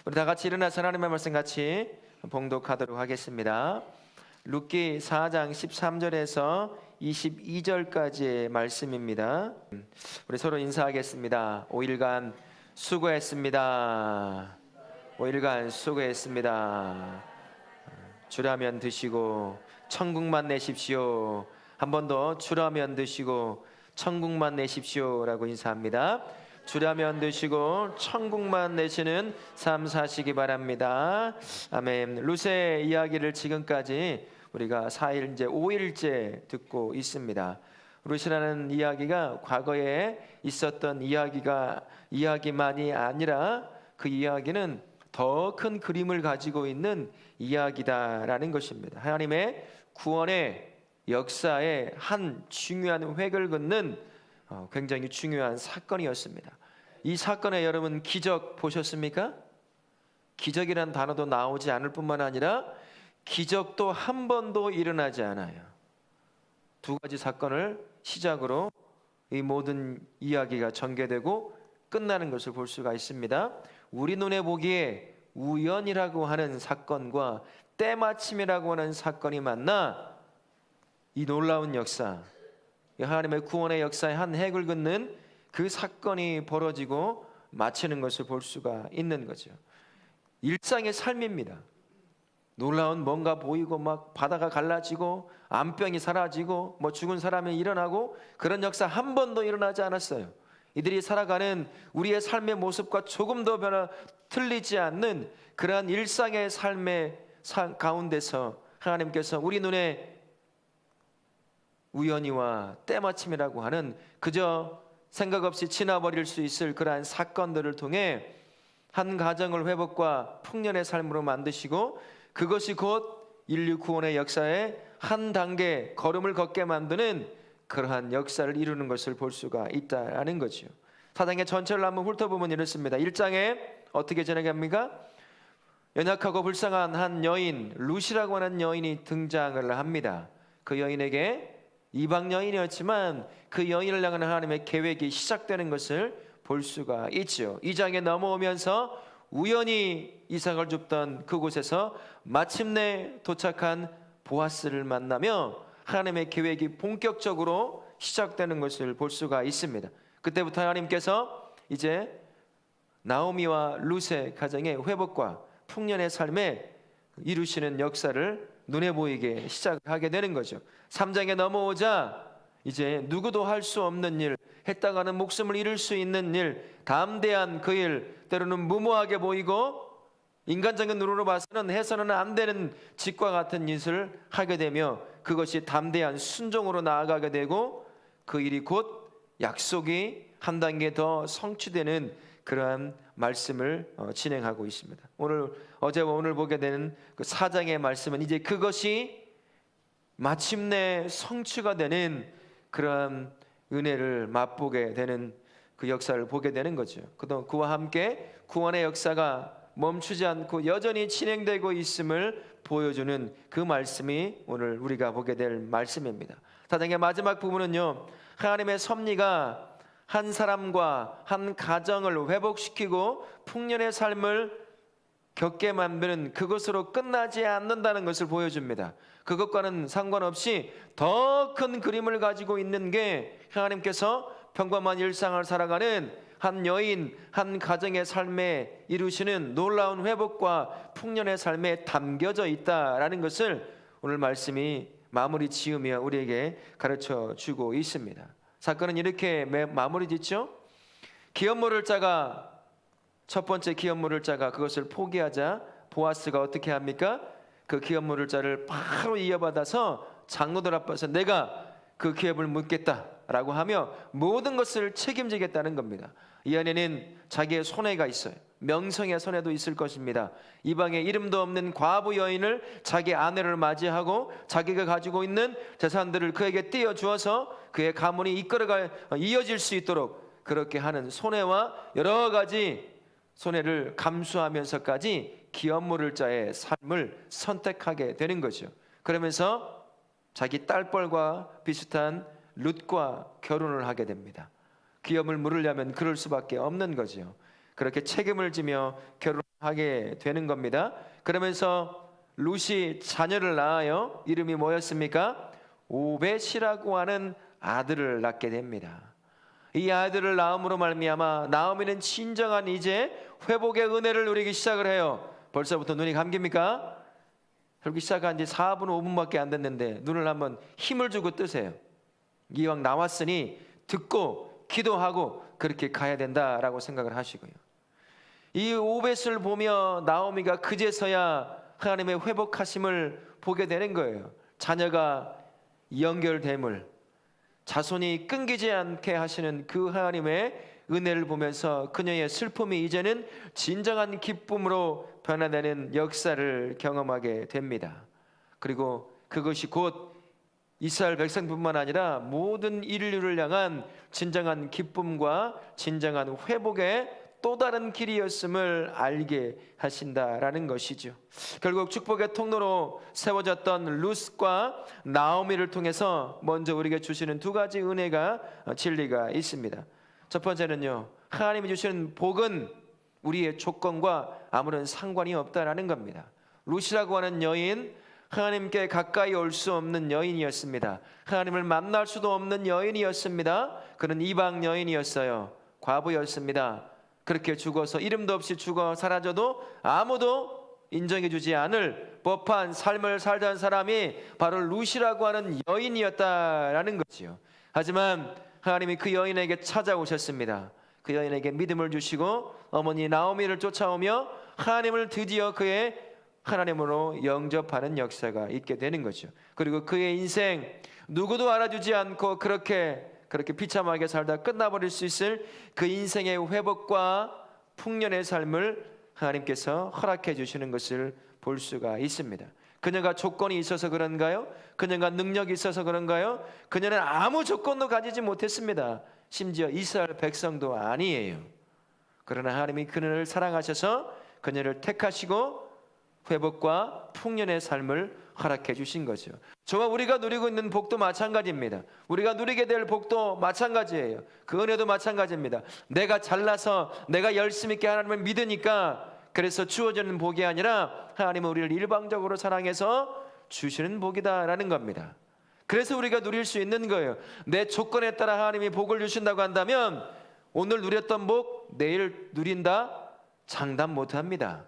우리 다 같이 일어나서 하나님의 말씀 같이 봉독하도록 하겠습니다. 룻기 4장 13절에서 22절까지의 말씀입니다. 우리 서로 인사하겠습니다. 5일간 수고했습니다. 5일간 수고했습니다. 주라면 드시고 천국만 내십시오. 한 번 더 주라면 드시고 천국만 내십시오라고 인사합니다. 주라면 드시고 천국만 내시는 삶 사시기 바랍니다. 아멘. 룻의 이야기를 지금까지 우리가 4일 이제 5일째 듣고 있습니다. 룻이라는 이야기가 과거에 있었던 이야기만이 아니라 그 이야기는 더 큰 그림을 가지고 있는 이야기다라는 것입니다. 하나님의 구원의 역사의 한 중요한 획을 긋는 굉장히 중요한 사건이었습니다. 이 사건에 여러분 기적 보셨습니까? 기적이란 단어도 나오지 않을 뿐만 아니라 기적도 한 번도 일어나지 않아요. 두 가지 사건을 시작으로 이 모든 이야기가 전개되고 끝나는 것을 볼 수가 있습니다. 우리 눈에 보기에 우연이라고 하는 사건과 때마침이라고 하는 사건이 만나 이 놀라운 역사, 하나님의 구원의 역사의 한 획을 긋는 그 사건이 벌어지고 마치는 것을 볼 수가 있는 거죠. 일상의 삶입니다. 놀라운 뭔가 보이고 막 바다가 갈라지고 암병이 사라지고 뭐 죽은 사람이 일어나고 그런 역사 한 번도 일어나지 않았어요. 이들이 살아가는 우리의 삶의 모습과 조금 더 틀리지 않는 그러한 일상의 삶의 가운데서 하나님께서 우리 눈에 우연히와 때마침이라고 하는 그저 생각 없이 지나버릴 수 있을 그러한 사건들을 통해 한 가정을 회복과 풍년의 삶으로 만드시고 그것이 곧 인류 구원의 역사에 한 단계 걸음을 걷게 만드는 그러한 역사를 이루는 것을 볼 수가 있다는 거죠. 사장의 전체를 한번 훑어보면 이렇습니다. 1장에 어떻게 진행합니까? 연약하고 불쌍한 한 여인 룻이라고 하는 여인이 등장을 합니다. 그 여인에게 이방 여인이었지만 그 여인을 향한 하나님의 계획이 시작되는 것을 볼 수가 있죠. 2장에 넘어오면서 우연히 이삭을 줍던 그곳에서 마침내 도착한 보아스를 만나며 하나님의 계획이 본격적으로 시작되는 것을 볼 수가 있습니다. 그때부터 하나님께서 이제 나오미와 룻의 가정의 회복과 풍년의 삶에 이루시는 역사를 눈에 보이게 시작하게 되는 거죠. 3장에 넘어오자 이제 누구도 할 수 없는 일, 했다가는 목숨을 잃을 수 있는 일, 담대한 그 일, 때로는 무모하게 보이고 인간적인 눈으로 봐서는 해서는 안 되는 짓과 같은 짓을 하게 되며 그것이 담대한 순종으로 나아가게 되고 그 일이 곧 약속이 한 단계 더 성취되는 그러한 말씀을 진행하고 있습니다. 어제와 오늘 보게 되는 그 4장의 말씀은 이제 그것이 마침내 성취가 되는 그러한 은혜를 맛보게 되는 그 역사를 보게 되는 거죠. 그동안 그와 함께 구원의 역사가 멈추지 않고 여전히 진행되고 있음을 보여주는 그 말씀이 오늘 우리가 보게 될 말씀입니다. 4장의 마지막 부분은요, 하나님의 섭리가 한 사람과 한 가정을 회복시키고 풍년의 삶을 겪게 만드는 그것으로 끝나지 않는다는 것을 보여줍니다. 그것과는 상관없이 더 큰 그림을 가지고 있는 게 하나님께서 평범한 일상을 살아가는 한 여인, 한 가정의 삶에 이루시는 놀라운 회복과 풍년의 삶에 담겨져 있다라는 것을 오늘 말씀이 마무리 지으며 우리에게 가르쳐 주고 있습니다. 사건은 이렇게 마무리 짓죠. 기업 물을 자가 첫 번째 기업 물을 자가 그것을 포기하자 보아스가 어떻게 합니까? 그 기업 물을 자를 바로 이어받아서 장로들 앞에서 내가 그 기업을 묻겠다라고 하며 모든 것을 책임지겠다는 겁니다. 이 안에는 자기의 손해가 있어요. 명성의 손해도 있을 것입니다. 이방에 이름도 없는 과부 여인을 자기 아내를 맞이하고 자기가 가지고 있는 재산들을 그에게 띄워주어서 그의 가문이 이어질 수 있도록 그렇게 하는 손해와 여러 가지 손해를 감수하면서까지 기업 물을 자의 삶을 선택하게 되는 거죠. 그러면서 자기 딸뻘과 비슷한 룻과 결혼을 하게 됩니다. 기업을 물으려면 그럴 수밖에 없는 거죠. 그렇게 책임을 지며 결혼하게 되는 겁니다. 그러면서 룻이 자녀를 낳아요. 이름이 뭐였습니까? 오벳이라고 하는 아들을 낳게 됩니다. 이 아들을 낳음으로 말미암아 나오미는 진정한 이제 회복의 은혜를 누리기 시작을 해요. 벌써부터 눈이 감깁니까? 그렇게 시작한 지 4분 5분밖에 안 됐는데 눈을 한번 힘을 주고 뜨세요. 이왕 나왔으니 듣고 기도하고 그렇게 가야 된다라고 생각을 하시고요. 이 오벳을 보며 나오미가 그제서야 하나님의 회복하심을 보게 되는 거예요. 자녀가 연결됨을, 자손이 끊기지 않게 하시는 그 하나님의 은혜를 보면서 그녀의 슬픔이 이제는 진정한 기쁨으로 변화되는 역사를 경험하게 됩니다. 그리고 그것이 곧 이스라엘 백성뿐만 아니라 모든 인류를 향한 진정한 기쁨과 진정한 회복의 또 다른 길이었음을 알게 하신다라는 것이죠. 결국 축복의 통로로 세워졌던 룻과 나오미를 통해서 먼저 우리에게 주시는 두 가지 은혜가 진리가 있습니다. 첫 번째는요, 하나님이 주시는 복은 우리의 조건과 아무런 상관이 없다라는 겁니다. 룻이라고 하는 여인, 하나님께 가까이 올 수 없는 여인이었습니다. 하나님을 만날 수도 없는 여인이었습니다. 그는 이방 여인이었어요. 과부였습니다. 그렇게 죽어서 이름도 없이 죽어 사라져도 아무도 인정해주지 않을 법한 삶을 살던 사람이 바로 룻이라고 하는 여인이었다라는 거지요. 하지만 하나님이 그 여인에게 찾아오셨습니다. 그 여인에게 믿음을 주시고 어머니 나오미를 쫓아오며 하나님을 드디어 그의 하나님으로 영접하는 역사가 있게 되는 거죠. 그리고 그의 인생 누구도 알아주지 않고 그렇게 비참하게 살다 끝나버릴 수 있을 그 인생의 회복과 풍년의 삶을 하나님께서 허락해 주시는 것을 볼 수가 있습니다. 그녀가 조건이 있어서 그런가요? 그녀가 능력이 있어서 그런가요? 그녀는 아무 조건도 가지지 못했습니다. 심지어 이스라엘 백성도 아니에요. 그러나 하나님이 그녀를 사랑하셔서 그녀를 택하시고 회복과 풍년의 삶을 허락해 주신 거죠. 저와 우리가 누리고 있는 복도 마찬가지입니다. 우리가 누리게 될 복도 마찬가지예요. 그 은혜도 마찬가지입니다. 내가 잘나서 내가 열심히 있게 하나님을 믿으니까 그래서 주어지는 복이 아니라 하나님은 우리를 일방적으로 사랑해서 주시는 복이다라는 겁니다. 그래서 우리가 누릴 수 있는 거예요. 내 조건에 따라 하나님이 복을 주신다고 한다면 오늘 누렸던 복 내일 누린다 장담 못합니다.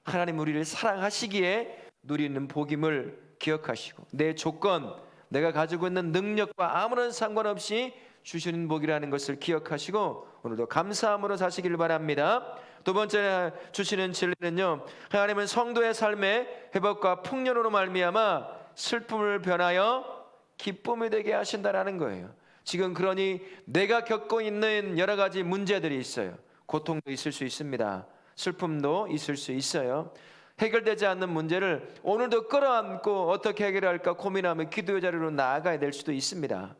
하나님 우리를 사랑하시기에 누리는 복임을 기억하시고 내 조건, 내가 가지고 있는 능력과 아무런 상관없이 주시는 복이라는 것을 기억하시고 오늘도 감사함으로 사시기를 바랍니다. 두 번째 주시는 진리는요, 하나님은 성도의 삶의 회복과 풍년으로 말미암아 슬픔을 변하여 기쁨이 되게 하신다라는 거예요. 지금 그러니 내가 겪고 있는 여러 가지 문제들이 있어요. 고통도 있을 수 있습니다. 슬픔도 있을 수 있어요. 해결되지 않는 문제를 오늘도 끌어안고 어떻게 해결할까 고민하며 기도의 자리로 나아가야 될 수도 있습니다.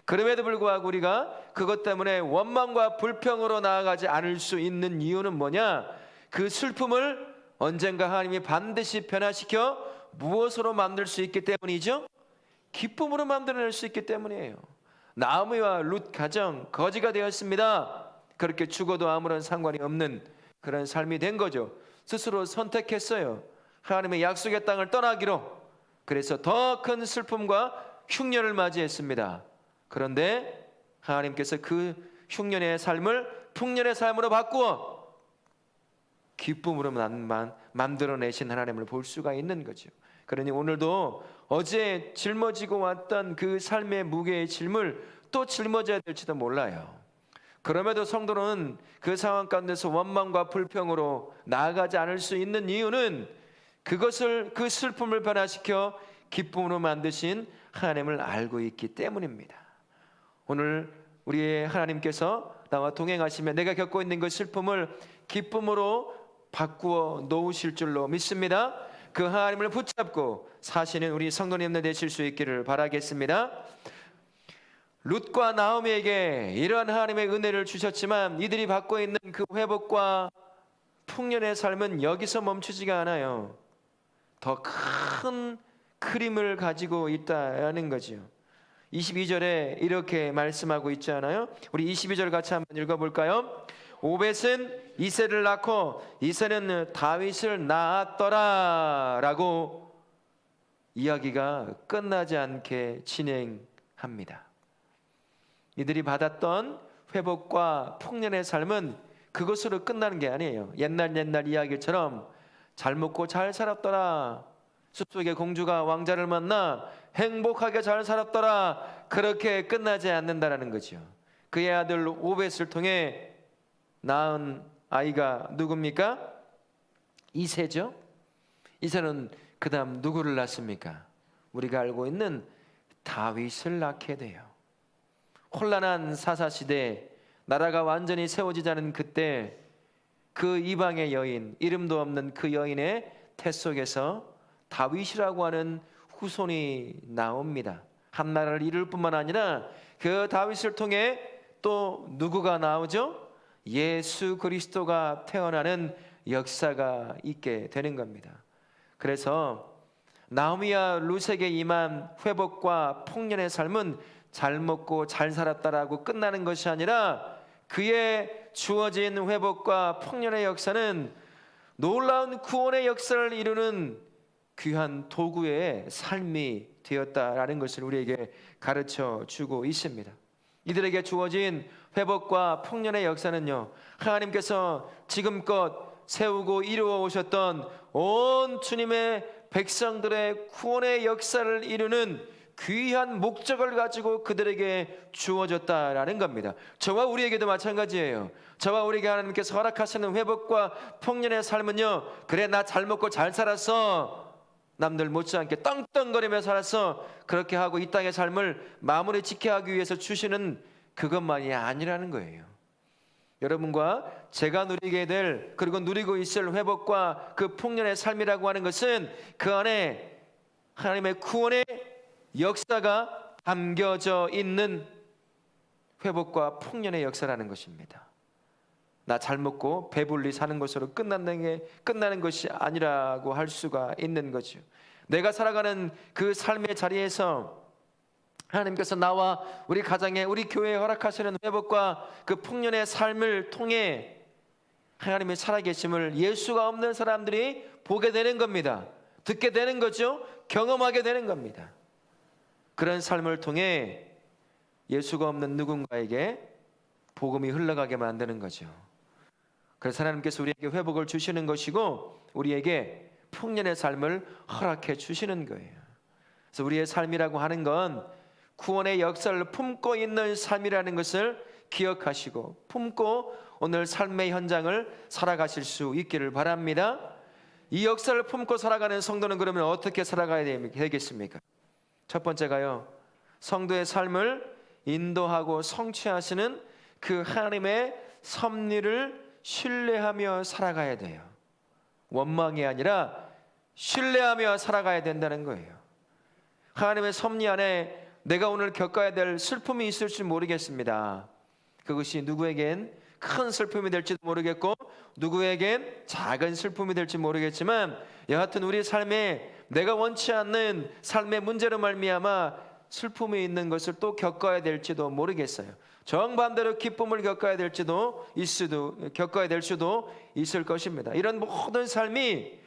그럼에도 불구하고 우리가 그것 때문에 원망과 불평으로 나아가지 않을 수 있는 이유는 뭐냐? 그 슬픔을 언젠가 하나님이 반드시 변화시켜 무엇으로 만들 수 있기 때문이죠? 기쁨으로 만들어낼 수 있기 때문이에요. 나오미와 룻 가정 거지가 되었습니다. 그렇게 죽어도 아무런 상관이 없는 그런 삶이 된 거죠. 스스로 선택했어요. 하나님의 약속의 땅을 떠나기로. 그래서 더 큰 슬픔과 흉년을 맞이했습니다. 그런데 하나님께서 그 흉년의 삶을 풍년의 삶으로 바꾸어 기쁨으로 만들어내신 하나님을 볼 수가 있는 거죠. 그러니 오늘도 어제 짊어지고 왔던 그 삶의 무게의 짐을 또 짊어져야 될지도 몰라요. 그럼에도 성도는 그 상황 가운데서 원망과 불평으로 나아가지 않을 수 있는 이유는 그 슬픔을 변화시켜 기쁨으로 만드신 하나님을 알고 있기 때문입니다. 오늘 우리의 하나님께서 나와 동행하시며 내가 겪고 있는 그 슬픔을 기쁨으로 바꾸어 놓으실 줄로 믿습니다. 그 하나님을 붙잡고 사시는 우리 성도님들 되실 수 있기를 바라겠습니다. 룻과 나오미에게 이러한 하나님의 은혜를 주셨지만 이들이 받고 있는 그 회복과 풍년의 삶은 여기서 멈추지가 않아요. 더 큰 그림을 가지고 있다는 거죠. 22절에 이렇게 말씀하고 있지 않아요? 우리 22절 같이 한번 읽어볼까요? 오벳은 이새를 낳고 이새는 다윗을 낳았더라 라고 이야기가 끝나지 않게 진행합니다. 이들이 받았던 회복과 풍년의 삶은 그것으로 끝나는 게 아니에요. 옛날 이야기처럼 잘 먹고 잘 살았더라, 숲속의 공주가 왕자를 만나 행복하게 잘 살았더라, 그렇게 끝나지 않는다라는 거죠. 그의 아들 오벳을 통해 낳은 아이가 누굽니까? 이새죠. 이새는 그 다음 누구를 낳습니까? 우리가 알고 있는 다윗을 낳게 돼요. 혼란한 사사시대, 나라가 완전히 세워지자는 그때 그 이방의 여인, 이름도 없는 그 여인의 태 속에서 다윗이라고 하는 후손이 나옵니다. 한 나라를 이룰 뿐만 아니라 그 다윗을 통해 또 누구가 나오죠? 예수 그리스도가 태어나는 역사가 있게 되는 겁니다. 그래서 나오미와 룻에게 임한 회복과 풍년의 삶은 잘 먹고 잘 살았다라고 끝나는 것이 아니라 그의 주어진 회복과 풍년의 역사는 놀라운 구원의 역사를 이루는 귀한 도구의 삶이 되었다라는 것을 우리에게 가르쳐 주고 있습니다. 이들에게 주어진 회복과 풍년의 역사는요, 하나님께서 지금껏 세우고 이루어 오셨던 온 주님의 백성들의 구원의 역사를 이루는 귀한 목적을 가지고 그들에게 주어졌다라는 겁니다. 저와 우리에게도 마찬가지예요. 저와 우리에게 하나님께서 허락하시는 회복과 풍년의 삶은요, 그래 나 잘 먹고 잘 살았어, 남들 못지않게 떵떵거리며 살았어, 그렇게 하고 이 땅의 삶을 마무리 짓게 하기 위해서 주시는 그것만이 아니라는 거예요. 여러분과 제가 누리게 될, 그리고 누리고 있을 회복과 그 풍년의 삶이라고 하는 것은 그 안에 하나님의 구원의 역사가 담겨져 있는 회복과 풍년의 역사라는 것입니다. 나 잘 먹고 배불리 사는 것으로 끝나는 것이 아니라고 할 수가 있는 거죠. 내가 살아가는 그 삶의 자리에서 하나님께서 나와 우리 가정에, 우리 교회에 허락하시는 회복과 그 풍년의 삶을 통해 하나님의 살아계심을 예수가 없는 사람들이 보게 되는 겁니다. 듣게 되는 거죠. 경험하게 되는 겁니다. 그런 삶을 통해 예수가 없는 누군가에게 복음이 흘러가게 만드는 거죠. 그래서 하나님께서 우리에게 회복을 주시는 것이고 우리에게 풍년의 삶을 허락해 주시는 거예요. 그래서 우리의 삶이라고 하는 건 구원의 역사를 품고 있는 삶이라는 것을 기억하시고 품고 오늘 삶의 현장을 살아가실 수 있기를 바랍니다. 이 역사를 품고 살아가는 성도는 그러면 어떻게 살아가야 되겠습니까? 첫 번째가요, 성도의 삶을 인도하고 성취하시는 그 하나님의 섭리를 신뢰하며 살아가야 돼요. 원망이 아니라 신뢰하며 살아가야 된다는 거예요. 하나님의 섭리 안에 내가 오늘 겪어야 될 슬픔이 있을지 모르겠습니다. 그것이 누구에겐 큰 슬픔이 될지도 모르겠고 누구에겐 작은 슬픔이 될지 모르겠지만 여하튼 우리 삶에 내가 원치 않는 삶의 문제로 말미암아 슬픔이 있는 것을 또 겪어야 될지도 모르겠어요. 정반대로 기쁨을 겪어야 될 수도 있을 것입니다. 이런 모든 삶이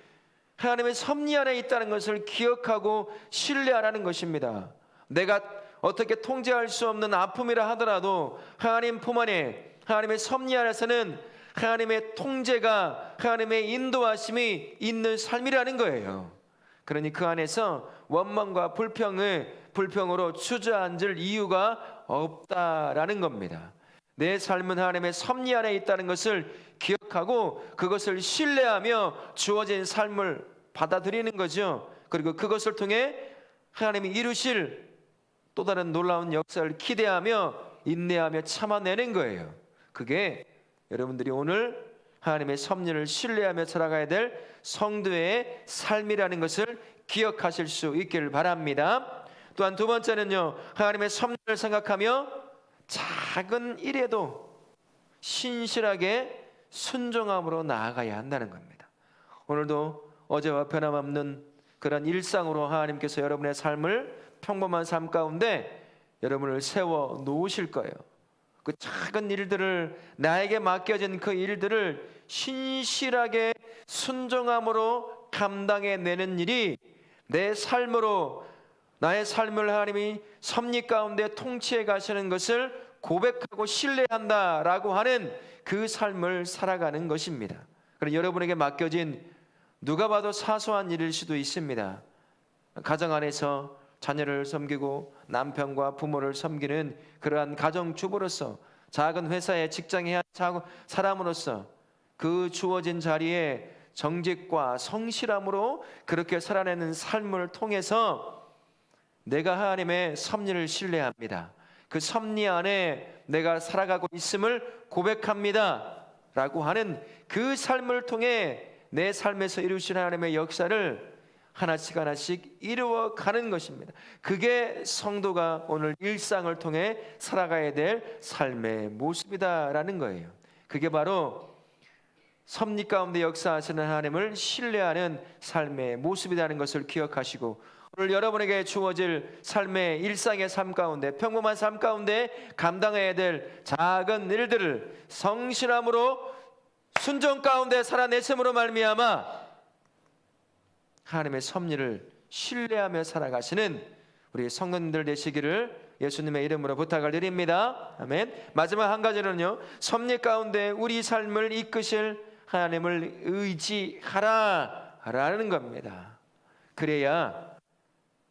하나님의 섭리 안에 있다는 것을 기억하고 신뢰하라는 것입니다. 내가 어떻게 통제할 수 없는 아픔이라 하더라도 하나님 품 안에, 하나님의 섭리 안에서는 하나님의 통제가, 하나님의 인도하심이 있는 삶이라는 거예요. 그러니 그 안에서 원망과 불평으로 주저앉을 이유가 없다라는 겁니다. 내 삶은 하나님의 섭리 안에 있다는 것을 기억하고 그것을 신뢰하며 주어진 삶을 받아들이는 거죠. 그리고 그것을 통해 하나님이 이루실 또 다른 놀라운 역사를 기대하며 인내하며 참아내는 거예요. 그게 여러분들이 오늘 하나님의 섭리를 신뢰하며 살아가야 될 성도의 삶이라는 것을 기억하실 수 있기를 바랍니다. 또한 두 번째는요, 하나님의 섭리를 생각하며 작은 일에도 신실하게 순종함으로 나아가야 한다는 겁니다. 오늘도 어제와 변함없는 그런 일상으로 하나님께서 여러분의 삶을 평범한 삶 가운데 여러분을 세워 놓으실 거예요. 그 작은 일들을, 나에게 맡겨진 그 일들을 신실하게 순종함으로 감당해내는 일이 내 삶으로, 나의 삶을 하나님이 섭리 가운데 통치해 가시는 것을 고백하고 신뢰한다라고 하는 그 삶을 살아가는 것입니다. 그럼 여러분에게 맡겨진 누가 봐도 사소한 일일 수도 있습니다. 가정 안에서 자녀를 섬기고 남편과 부모를 섬기는 그러한 가정주부로서, 작은 회사에 직장에 한 사람으로서 그 주어진 자리에 정직과 성실함으로 그렇게 살아내는 삶을 통해서 내가 하나님의 섭리를 신뢰합니다. 그 섭리 안에 내가 살아가고 있음을 고백합니다 라고 하는 그 삶을 통해 내 삶에서 이루신 하나님의 역사를 하나씩 하나씩 이루어가는 것입니다. 그게 성도가 오늘 일상을 통해 살아가야 될 삶의 모습이다라는 거예요. 그게 바로 섭리 가운데 역사하시는 하나님을 신뢰하는 삶의 모습이라는 것을 기억하시고, 오늘 여러분에게 주어질 삶의 일상의 삶 가운데, 평범한 삶 가운데 감당해야 될 작은 일들을 성실함으로 순종 가운데 살아내심으로 말미암아 하나님의 섭리를 신뢰하며 살아가시는 우리 성도님들 되시기를 예수님의 이름으로 부탁을 드립니다. 아멘. 마지막 한 가지는요, 섭리 가운데 우리 삶을 이끄실 하나님을 의지하라 라는 겁니다. 그래야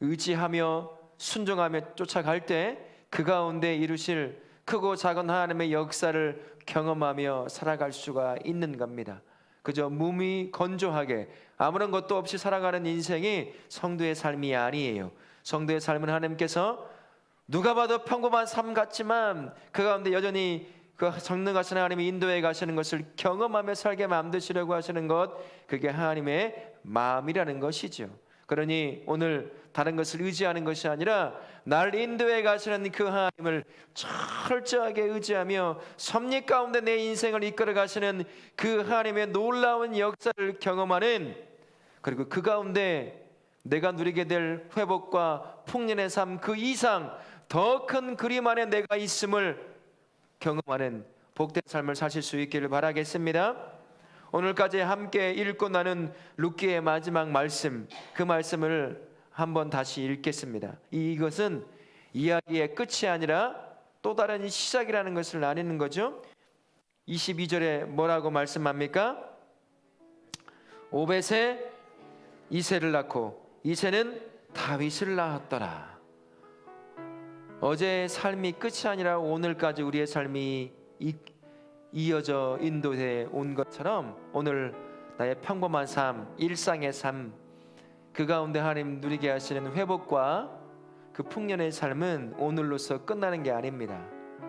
의지하며 순종하며 쫓아갈 때 그 가운데 이루실 크고 작은 하나님의 역사를 경험하며 살아갈 수가 있는 겁니다. 그저 몸이 건조하게 아무런 것도 없이 살아가는 인생이 성도의 삶이 아니에요. 성도의 삶은 하나님께서 누가 봐도 평범한 삶 같지만 그 가운데 여전히 그 전능하신 하나님이 인도해 가시는 것을 경험하며 살게 만드시려고 하시는 것, 그게 하나님의 마음이라는 것이죠. 그러니 오늘 다른 것을 의지하는 것이 아니라 날 인도해 가시는 그 하나님을 철저하게 의지하며 섭리 가운데 내 인생을 이끌어 가시는 그 하나님의 놀라운 역사를 경험하는, 그리고 그 가운데 내가 누리게 될 회복과 풍년의 삶 그 이상 더 큰 그림 안에 내가 있음을 경험하는 복된 삶을 사실 수 있기를 바라겠습니다. 오늘까지 함께 읽고 나눈 룻기의 마지막 말씀, 그 말씀을 한번 다시 읽겠습니다. 이것은 이야기의 끝이 아니라 또 다른 시작이라는 것을 나누는 거죠. 22절에 뭐라고 말씀합니까? 오벳에 이새를 낳고 이새는 다윗을 낳았더라. 어제의 삶이 끝이 아니라 오늘까지 우리의 삶이 이어져 인도해 온 것처럼 오늘 나의 평범한 삶, 일상의 삶, 그 가운데 하나님 누리게 하시는 회복과 그 풍년의 삶은 오늘로서 끝나는 게 아닙니다.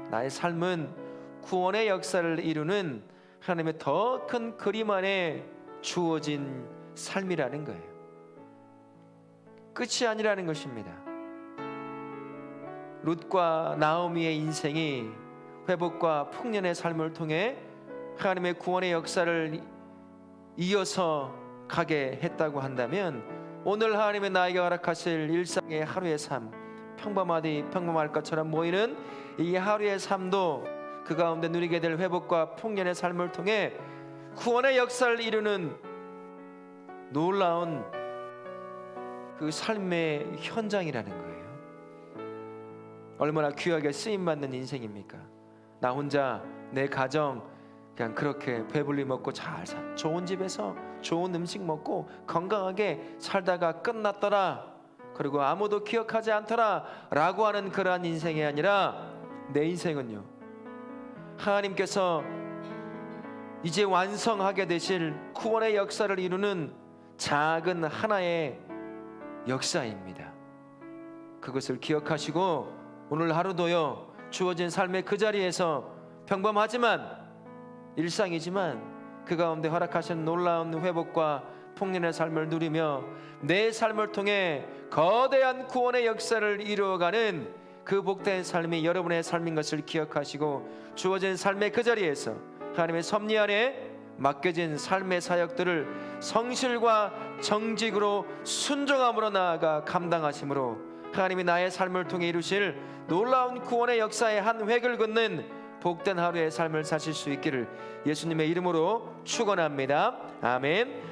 나의 삶은 구원의 역사를 이루는 하나님의 더 큰 그림 안에 주어진 삶이라는 거예요. 끝이 아니라는 것입니다. 룻과 나오미의 인생이 회복과 풍년의 삶을 통해 하나님의 구원의 역사를 이어서 가게 했다고 한다면, 오늘 하나님의 나에게 허락하실 일상의 하루의 삶, 평범할 것처럼 보이는 이 하루의 삶도 그 가운데 누리게 될 회복과 풍년의 삶을 통해 구원의 역사를 이루는 놀라운 그 삶의 현장이라는 거예요. 얼마나 귀하게 쓰임받는 인생입니까? 나 혼자 내 가정 그냥 그렇게 배불리 먹고 잘 좋은 집에서 좋은 음식 먹고 건강하게 살다가 끝났더라, 그리고 아무도 기억하지 않더라 라고 하는 그러한 인생이 아니라, 내 인생은요, 하나님께서 이제 완성하게 되실 구원의 역사를 이루는 작은 하나의 역사입니다. 그것을 기억하시고 오늘 하루도요, 주어진 삶의 그 자리에서 평범하지만 일상이지만 그 가운데 허락하신 놀라운 회복과 풍년의 삶을 누리며 내 삶을 통해 거대한 구원의 역사를 이루어가는 그 복된 삶이 여러분의 삶인 것을 기억하시고, 주어진 삶의 그 자리에서 하나님의 섭리 안에 맡겨진 삶의 사역들을 성실과 정직으로 순종함으로 나아가 감당하심으로 하나님이 나의 삶을 통해 이루실 놀라운 구원의 역사의 한 획을 긋는 복된 하루의 삶을 사실 수 있기를 예수님의 이름으로 축원합니다. 아멘.